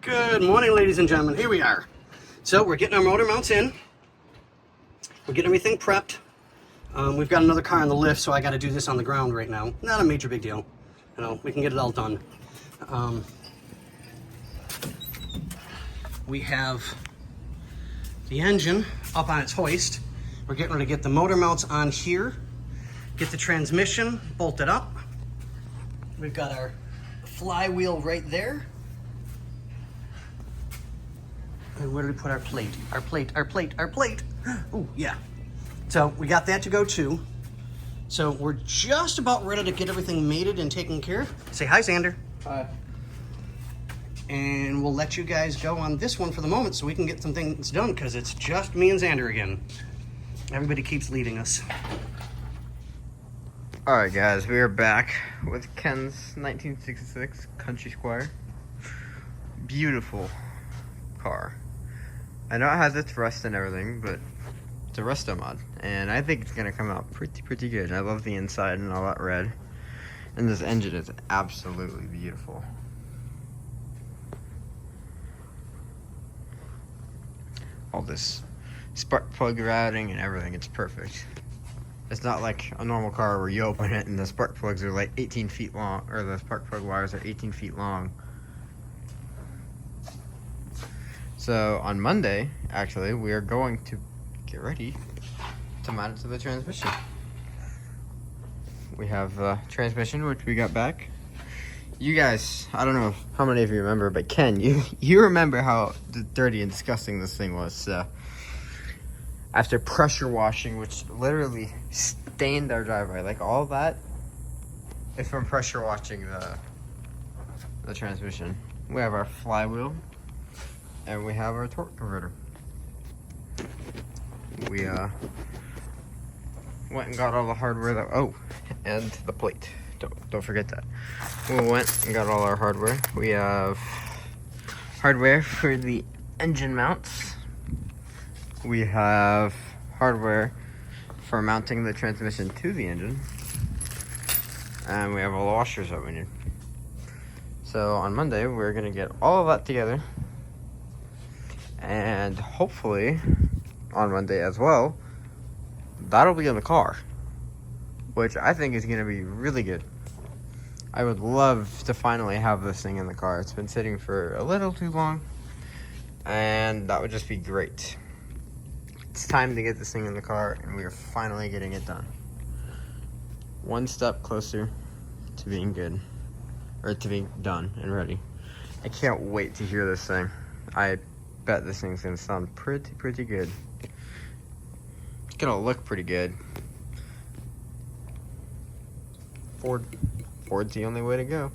Good morning, ladies and gentlemen. Here we are. So we're getting our motor mounts in. We're getting everything prepped. We've got another car on the lift, so I got to do this on the ground right now. Not a major big deal. You know, we can get it all done. We have the engine up on its hoist. We're getting ready to get the motor mounts on here. Get the transmission bolted up. We've got our flywheel right there. And where did we put our plate? Our plate. Oh, yeah. So we got that to go too. So we're just about ready to get everything mated and taken care of. Say hi, Xander. Hi. And we'll let you guys go on this one for the moment so we can get some things done, because it's just me and Xander again. Everybody keeps leaving us. Alright guys, we are back with Ken's 1966 Country Squire. Beautiful car. I know it has its rust and everything, but it's a resto mod, and I think it's gonna come out pretty good. I love the inside and all that red, and this engine is absolutely beautiful. All this spark plug routing and everything, it's perfect. It's not like a normal car where you open it and the spark plugs are like 18 feet long, or the spark plug wires are 18 feet long. So on Monday, actually, we are going to get ready to mount it to the transmission. We have the transmission, which we got back. You guys, I don't know how many of you remember, but Ken, you remember how dirty and disgusting this thing was. So after pressure washing, which literally stained our driveway, like all that is from pressure washing the transmission. We have our flywheel, and we have our torque converter. We went and got all the hardware that, and the plate. Don't forget that. We went and got all our hardware. We have hardware for the engine mounts. We have hardware for mounting the transmission to the engine. And we have all the washers that we need. So on Monday, we're gonna get all of that together. And hopefully, on Monday as well, that'll be in the car, which I think is gonna be really good. I would love to finally have this thing in the car. It's been sitting for a little too long, and that would just be great. It's time to get this thing in the car, and we are finally getting it done. One step closer to being good, or to being done and ready. I can't wait to hear this thing. I bet this thing's gonna sound pretty good. It's gonna look pretty good. Ford's the only way to go.